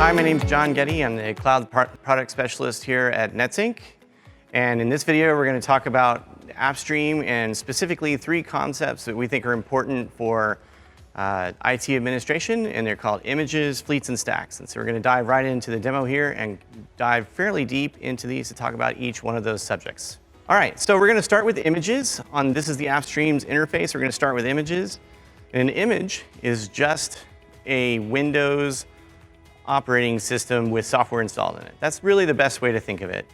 Hi, my name is Geddie. I'm the cloud product specialist here at Netsync. And in this video, we're going to talk about Appstream and specifically 3 concepts that we think are important for IT administration, and they're called images, fleets, and stacks. And so we're going to dive right into the demo here and dive fairly deep into these to talk about each one of those subjects. All right, so we're going to start with images. This is the Appstream's interface. We're going to start with images. And an image is just a Windows operating system with software installed in it. That's really the best way to think of it.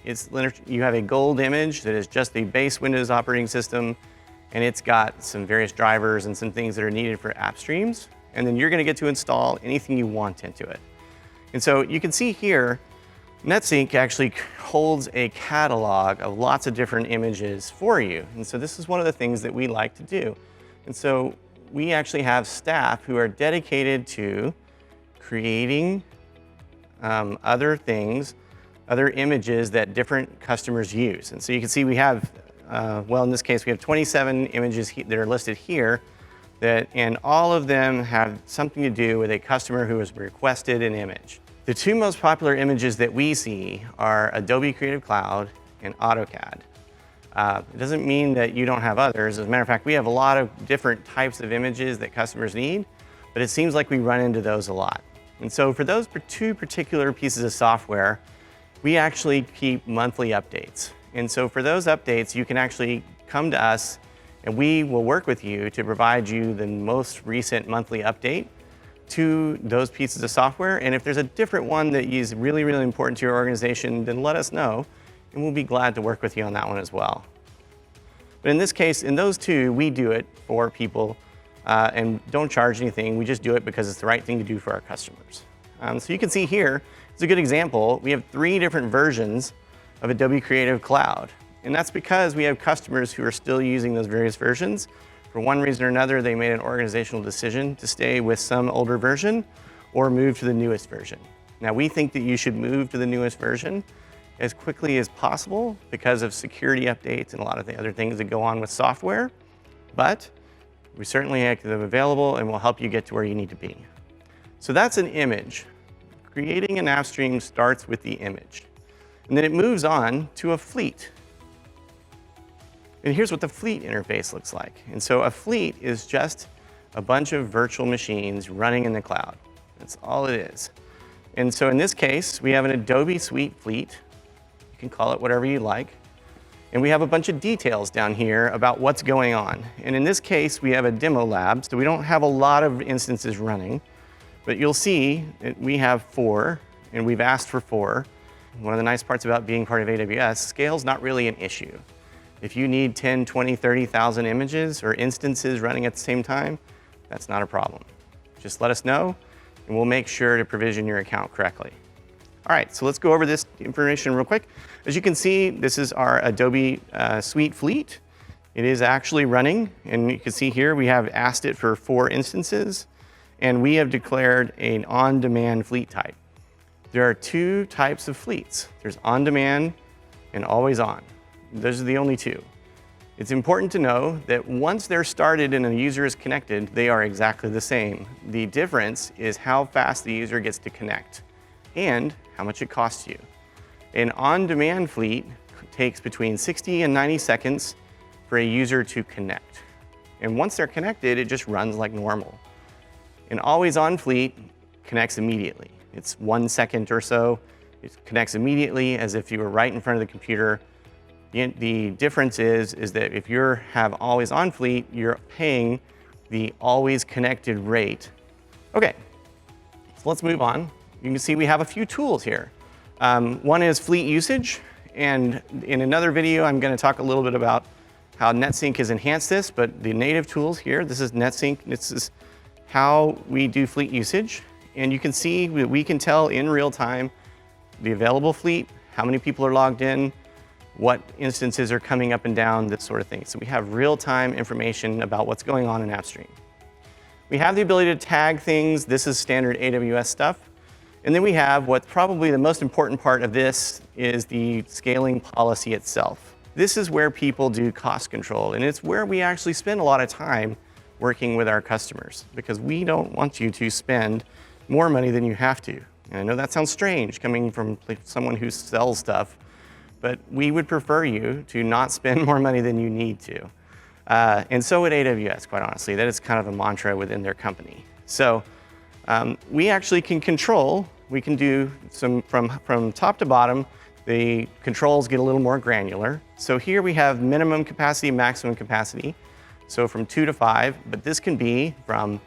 You have a gold image that is just the base Windows operating system, and it's got some various drivers and some things that are needed for app streams. And then you're going to get to install anything you want into it. And so you can see here, Netsync actually holds a catalog of lots of different images for you. And so this is one of the things that we like to do. And so we actually have staff who are dedicated to creating other things, other images that different customers use. And so you can see we have, well, in this case, we have 27 images that are listed here, and all of them have something to do with a customer who has requested an image. The 2 most popular images that we see are Adobe Creative Cloud and AutoCAD. It doesn't mean that you don't have others. As a matter of fact, we have a lot of different types of images that customers need, but it seems like we run into those a lot. And so for those 2 particular pieces of software, we actually keep monthly updates. And so for those updates, you can actually come to us and we will work with you to provide you the most recent monthly update to those pieces of software. And if there's a different one that is really, really important to your organization, then let us know, and we'll be glad to work with you on that one as well. But in this case, in those 2, we do it for people and don't charge anything. We just do it because it's the right thing to do for our customers. So you can see here, it's a good example. We have 3 different versions of Adobe Creative Cloud. And that's because we have customers who are still using those various versions. For one reason or another, they made an organizational decision to stay with some older version or move to the newest version. Now, we think that you should move to the newest version as quickly as possible because of security updates and a lot of the other things that go on with software. But we certainly make them available and we'll help you get to where you need to be. So that's an image. Creating an Appstream starts with the image. And then it moves on to a fleet. And here's what the fleet interface looks like. And so a fleet is just a bunch of virtual machines running in the cloud. That's all it is. And so in this case, we have an Adobe Suite fleet. You can call it whatever you like. And we have a bunch of details down here about what's going on. And in this case, we have a demo lab, so we don't have a lot of instances running. But you'll see that we have 4, and we've asked for 4. One of the nice parts about being part of AWS, scale's not really an issue. If you need 10, 20, 30,000 images or instances running at the same time, that's not a problem. Just let us know, and we'll make sure to provision your account correctly. All right, so let's go over this information real quick. As you can see, this is our Adobe Suite fleet. It is actually running, and you can see here we have asked it for 4 instances, and we have declared an on-demand fleet type. There are 2 types of fleets. There's on-demand and always-on. Those are the only 2. It's important to know that once they're started and a user is connected, they are exactly the same. The difference is how fast the user gets to connect and how much it costs you. An on-demand fleet takes between 60 and 90 seconds for a user to connect. And once they're connected, it just runs like normal. An always-on fleet connects immediately. It's 1 second or so. It connects immediately as if you were right in front of the computer. The difference is that if you have always-on fleet, you're paying the always connected rate. Okay, so let's move on. You can see we have a few tools here. One is fleet usage, and in another video, I'm going to talk a little bit about how Netsync has enhanced this, but the native tools here, this is Netsync. This is how we do fleet usage, and you can see that we can tell in real time the available fleet, how many people are logged in, what instances are coming up and down, this sort of thing. So we have real-time information about what's going on in Appstream. We have the ability to tag things. This is standard AWS stuff. And then we have what's probably the most important part of this is the scaling policy itself. This is where people do cost control, and it's where we actually spend a lot of time working with our customers, because we don't want you to spend more money than you have to. And I know that sounds strange coming from someone who sells stuff, but we would prefer you to not spend more money than you need to. And so would AWS, quite honestly. That is kind of a mantra within their company. So we actually can control, we can do some from top to bottom. The controls get a little more granular. So here we have minimum capacity, maximum capacity. So from 2 to 5, but this can be from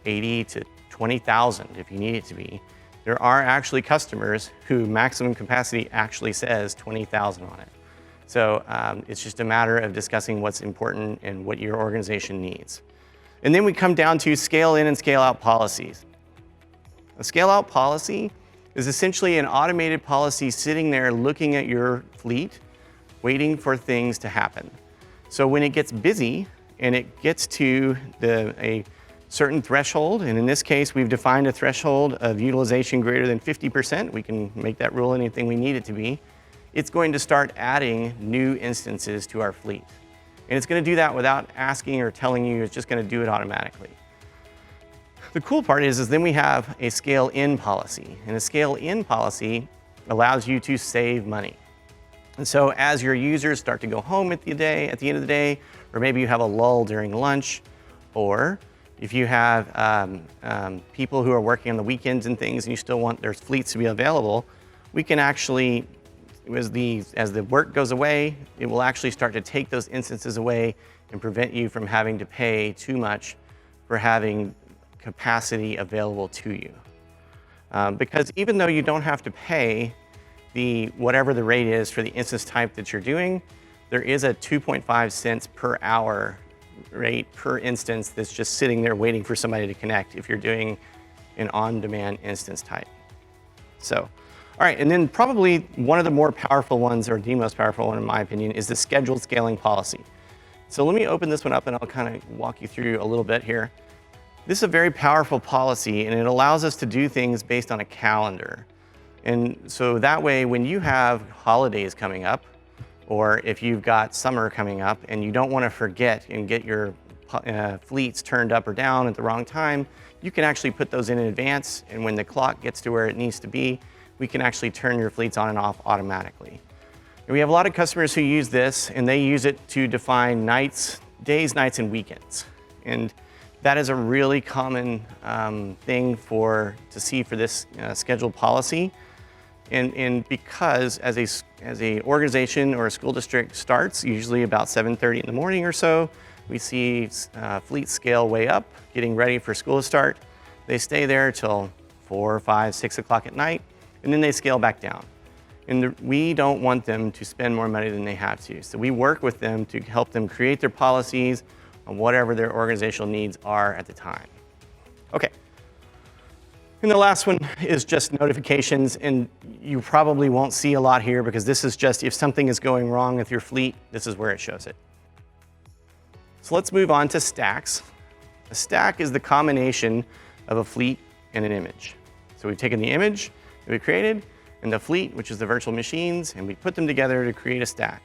80 to 20,000 if you need it to be. There are actually customers who maximum capacity actually says 20,000 on it. So it's just a matter of discussing what's important and what your organization needs. And then we come down to scale in and scale out policies. A scale out policy is essentially an automated policy sitting there looking at your fleet, waiting for things to happen. So when it gets busy and it gets to a certain threshold, and in this case, we've defined a threshold of utilization greater than 50%. We can make that rule anything we need it to be. It's going to start adding new instances to our fleet. And it's going to do that without asking or telling you. It's just going to do it automatically. The cool part is then we have a scale in policy. And a scale in policy allows you to save money. And so as your users start to go home at the end of the day, or maybe you have a lull during lunch, or if you have people who are working on the weekends and things and you still want their fleets to be available, we can actually, as the work goes away, it will actually start to take those instances away and prevent you from having to pay too much for having capacity available to you. Because even though you don't have to pay whatever the rate is for the instance type that you're doing, there is a 2.5 cents per hour rate per instance that's just sitting there waiting for somebody to connect if you're doing an on-demand instance type. So, all right, and then probably one of the more powerful ones, or the most powerful one in my opinion, is the scheduled scaling policy. So let me open this one up and I'll kind of walk you through a little bit here. This is a very powerful policy and it allows us to do things based on a calendar. And so that way, when you have holidays coming up, or if you've got summer coming up and you don't want to forget and get your fleets turned up or down at the wrong time, you can actually put those in advance. And when the clock gets to where it needs to be, we can actually turn your fleets on and off automatically. And we have a lot of customers who use this and they use it to define days, nights, and weekends. And that is a really common thing to see for this scheduled policy. And because as a organization or a school district starts, usually about 7:30 in the morning or so, we see fleet scale way up, getting ready for school to start. They stay there till 4, 5, 6 o'clock at night, and then they scale back down. And we don't want them to spend more money than they have to. So we work with them to help them create their policies on whatever their organizational needs are at the time. Okay. And the last one is just notifications, and you probably won't see a lot here because this is just if something is going wrong with your fleet, this is where it shows it. So let's move on to stacks. A stack is the combination of a fleet and an image. So we've taken the image that we created and the fleet, which is the virtual machines, and we put them together to create a stack.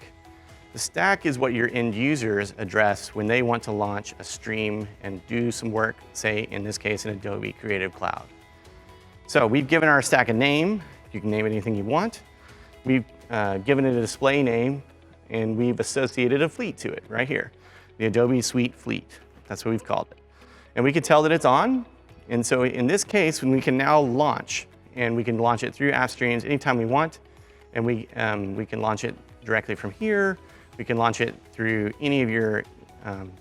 The stack is what your end users address when they want to launch a stream and do some work, say in this case, in Adobe Creative Cloud. So we've given our stack a name. You can name it anything you want. We've given it a display name, and we've associated a fleet to it right here, the Adobe Suite Fleet. That's what we've called it. And we can tell that it's on. And so in this case, when we can now launch, and we can launch it through Appstreams anytime we want, and we can launch it directly from here. We can launch it through any of your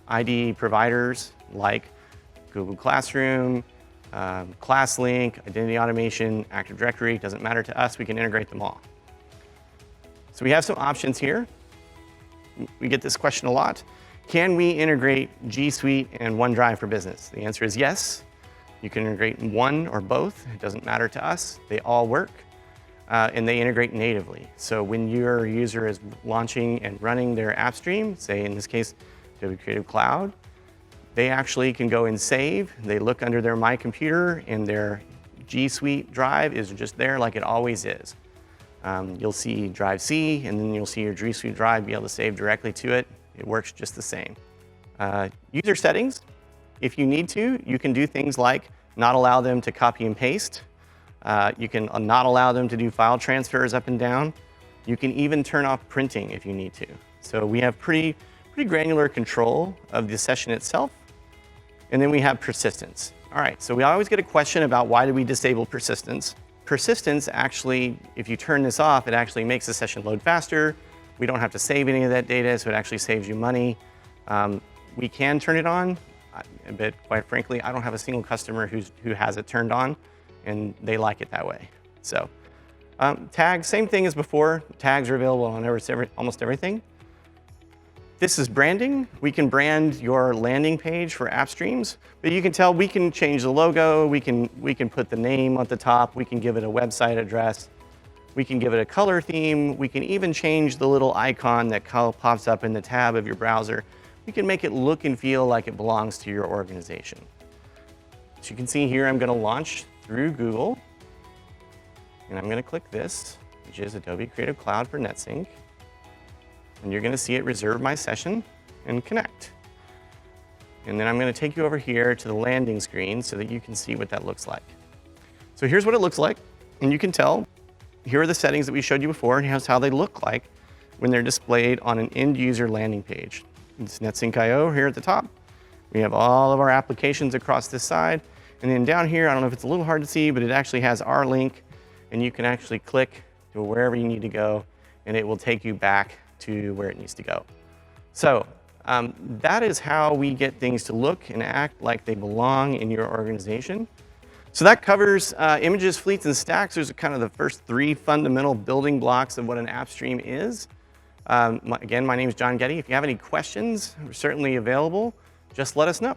ID providers like Google Classroom, ClassLink, Identity Automation, Active Directory, doesn't matter to us, we can integrate them all. So we have some options here. We get this question a lot. Can we integrate G Suite and OneDrive for Business? The answer is yes. You can integrate one or both, it doesn't matter to us, they all work. And they integrate natively. So when your user is launching and running their app stream, say in this case, Adobe Creative Cloud, they actually can go and save. They look under their My Computer and their G Suite drive is just there like it always is. You'll see Drive C, and then you'll see your G Suite drive be able to save directly to it. It works just the same. User settings, if you need to, you can do things like not allow them to copy and paste, You can not allow them to do file transfers up and down. You can even turn off printing if you need to. So we have pretty granular control of the session itself. And then we have persistence. All right, so we always get a question about why do we disable persistence. Persistence actually, if you turn this off, it actually makes the session load faster. We don't have to save any of that data, so it actually saves you money. We can turn it on, but quite frankly, I don't have a single customer who has it turned on, and they like it that way. So tags, same thing as before. Tags are available on almost everything. This is branding. We can brand your landing page for AppStreams, but you can tell we can change the logo, we can put the name at the top, we can give it a website address, we can give it a color theme, we can even change the little icon that pops up in the tab of your browser. We can make it look and feel like it belongs to your organization. As you can see here, I'm gonna launch through Google, and I'm gonna click this, which is Adobe Creative Cloud for Netsync. And you're gonna see it reserve my session and connect. And then I'm gonna take you over here to the landing screen so that you can see what that looks like. So here's what it looks like, and you can tell, here are the settings that we showed you before, and here's how they look like when they're displayed on an end user landing page. It's Netsync.io here at the top. We have all of our applications across this side. And then down here, I don't know if it's a little hard to see, but it actually has our link, and you can actually click to wherever you need to go, and it will take you back to where it needs to go. So that is how we get things to look and act like they belong in your organization. So that covers images, fleets, and stacks. Those are kind of the first three fundamental building blocks of what an AppStream is. Again, my name is Geddie. If you have any questions, we're certainly available. Just let us know.